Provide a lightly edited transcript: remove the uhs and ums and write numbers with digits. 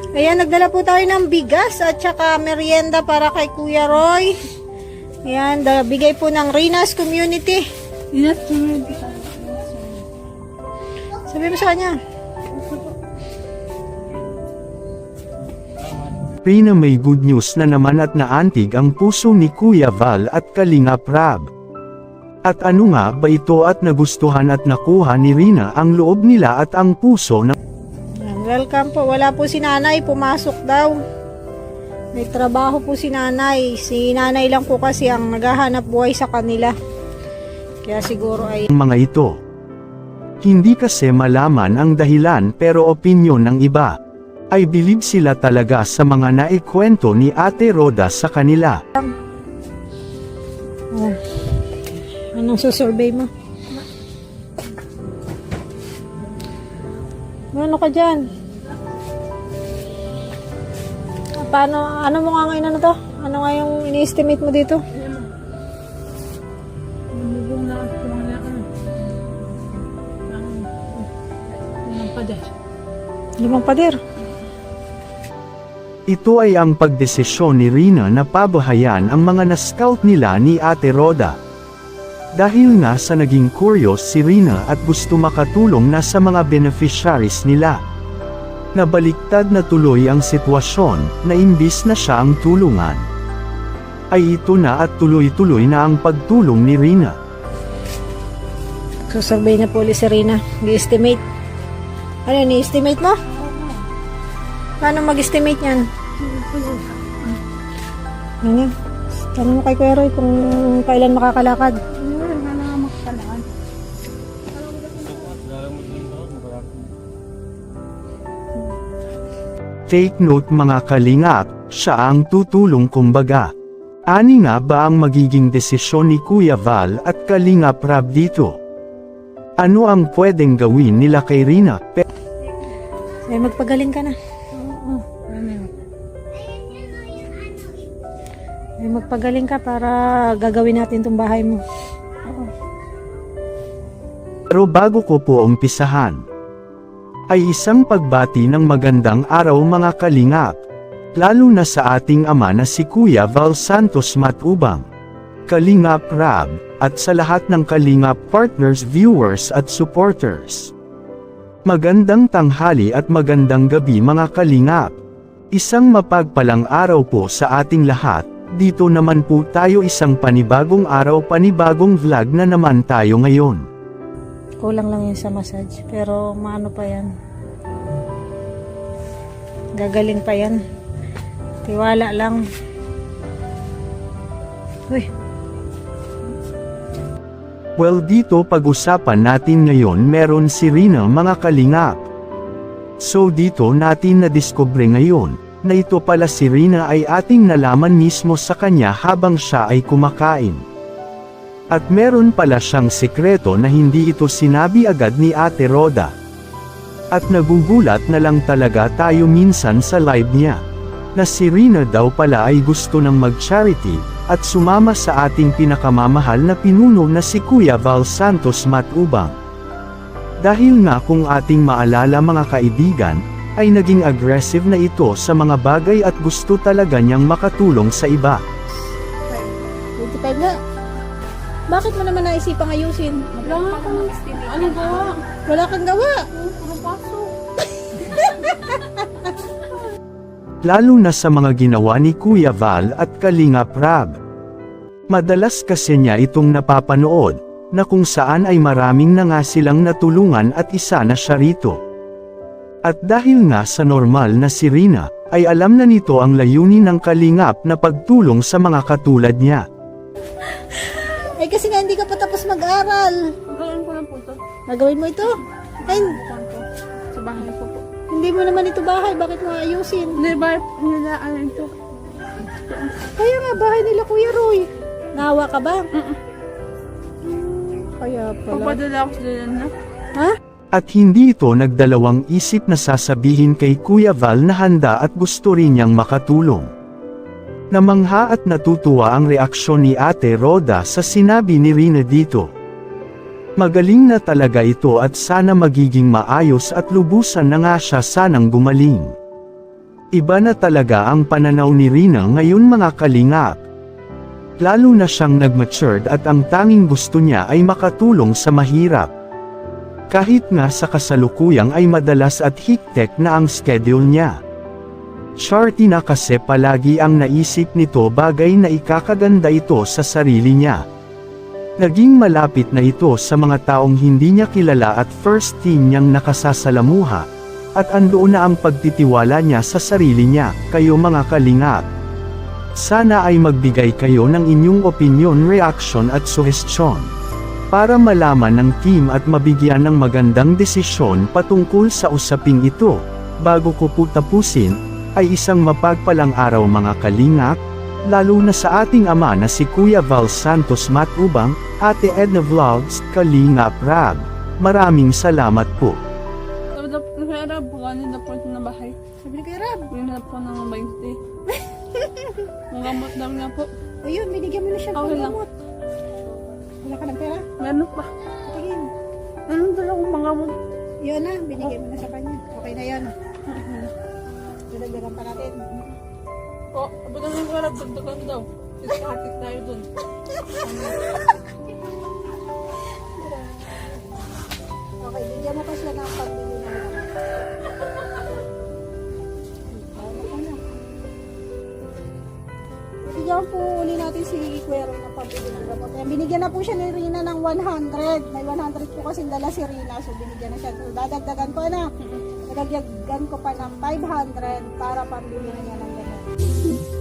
Ayan, nagdala po tayo ng bigas at saka merienda para kay Kuya Roy. Ayan, bigay po ng Rina's Community. Sabi mo sa kanya. Rina, may good news na naman at naantig ang puso ni Kuya Val at Kalingap Rab. At ano nga ba ito at nagustuhan at nakuha ni Rina ang loob nila at ang puso ng Welcome po. Wala po si nanay. Pumasok daw. May trabaho po si nanay. Si nanay lang po kasi ang naghahanap buhay sa kanila. Kaya siguro ay mga ito. Hindi kasi malaman ang dahilan pero opinyon ng iba. Ay bilib sila talaga sa mga naikwento ni Ate Roda sa kanila. Oh. Anong susurvey mo? Ano ka dyan? Paano, ano mo nga ngayon to? Ano nga yung ini-estimate mo dito? Limang pader. Ito ay ang pagdesisyon ni Rina na pabahayan ang mga na-scout nila ni Ate Roda. Dahil nga sa naging curious si Rina at gusto makatulong na sa mga beneficiaries nila. Nabaliktad na tuloy ang sitwasyon, na imbis na siya ang tulungan. Ay ito na at tuloy-tuloy na ang pagtulong ni Rina. Susurvey na po ulit si Rina. Gi-estimate. Ano, ni-estimate mo? Paano mag-estimate yan? Ano? Tanong mo kay Kuya Roy kung kailan makakalakad. Take note mga kalingap, siya ang tutulong kumbaga. Ani nga ba ang magiging desisyon ni Kuya Val at Kalingap Rab dito? Ano ang pwedeng gawin nila kay Rina? Magpagaling ka na. Magpagaling ka para gagawin natin tong bahay mo. Pero bago ko po umpisahan, ay isang pagbati ng magandang araw mga kalingap. Lalo na sa ating ama na si Kuya Val Santos Matubang, Kalingap Rab, at sa lahat ng Kalingap partners, viewers at supporters. Magandang tanghali at magandang gabi mga kalingap. Isang mapagpalang araw po sa ating lahat. Dito naman po tayo isang panibagong araw, panibagong vlog na naman tayo ngayon. Kulang lang yun sa massage. Pero maano pa yan. Gagaling pa yan. Tiwala lang. Uy. Well, dito pag-usapan natin ngayon meron si Rina mga kalingap. So dito natin nadiskubre ngayon, na ito pala si Rina ay ating nalaman mismo sa kanya habang siya ay kumakain. At meron pala siyang sekreto na hindi ito sinabi agad ni Ate Roda. At nagugulat na lang talaga tayo minsan sa live niya, na si Rina daw pala ay gusto ng mag-charity, at sumama sa ating pinakamamahal na pinuno na si Kuya Val Santos Matubang. Dahil nga kung ating maalala mga kaibigan, ay naging aggressive na ito sa mga bagay at gusto talaga niyang makatulong sa iba. 25 na. Bakit mo naman naisipang ayusin? Wala nga akong ano gawa. Wala kang gawa. Puro pasok. Lalo na sa mga ginawa ni Kuya Val at Kalingap Rab. Madalas kasi niya itong napapanood, na kung saan ay maraming na nga silang natulungan at isa na siya rito. At dahil nga sa normal na si Rina, ay alam na nito ang layunin ng Kalingap na pagtulong sa mga katulad niya. Ay kasi nga hindi ka pa tapos mag-aral. Gawin ko lang po ito. Nagawin mo ito? Ay, Sa bahay ko po. hindi mo naman ito bahay. Bakit mo ayusin? Hindi ba nila ano ito? Kaya nga, bahay nila Kuya Roy. Nawa ka ba? Kaya pala. Papadala ako sa dyan na. Ha? At hindi ito nagdalawang isip na sasabihin kay Kuya Val na handa at gusto rin niyang makatulong. Namangha at natutuwa ang reaksyon ni Ate Roda sa sinabi ni Rina dito. Magaling na talaga ito at sana magiging maayos at lubusan na nga siya sanang gumaling. Iba na talaga ang pananaw ni Rina ngayon mga kalingap. Lalo na siyang nag-matured at ang tanging gusto niya ay makatulong sa mahirap. Kahit nga sa kasalukuyang ay madalas at hektik na ang schedule niya. Shorty na kasi palagi ang naisip nito bagay na ikakaganda ito sa sarili niya. Naging malapit na ito sa mga taong hindi niya kilala at first team niyang nakasasalamuha. At andoon na ang pagtitiwala niya sa sarili niya, kayo mga kalingap. Sana ay magbigay kayo ng inyong opinion, reaction at suhestyon. Para malaman ng team at mabigyan ng magandang desisyon patungkol sa usaping ito. Bago ko po tapusin, ay isang mapagpalang araw mga kalingap, lalo na sa ating ama na si Kuya Val Santos Matubang, Ate Edna Vlogs, Kalingap Rab. Maraming salamat po. Kaya Rab, bukanin na po ito na bahay. Sabi ni Kuya Rab. Bili na po ng 20. Mga gamot daw nga po. Ayun, binigyan mo na siya ng Okay lang. gamot. Wala ka ng pera? Meron pa. Tingin. Meron doon akong mga gamot. Yun na, binigyan mo na sa kanya. Okay na yan. Dadagdagan pa natin. O, abagay na yung Rab, dagdagan daw. Discarded tayo doon. Okay, bigyan mo pa siya ng pambili na lang. Bigyan po uli natin si Kuya Roy ng pambili ng gamot. Ayan, binigyan na po siya ni Rina ng 100. May 100 po kasi dala si Rina, so binigyan na siya. So, dadagdagan ko na. Dadagdagan ko pa ng 500 para pambili niya ng gamot.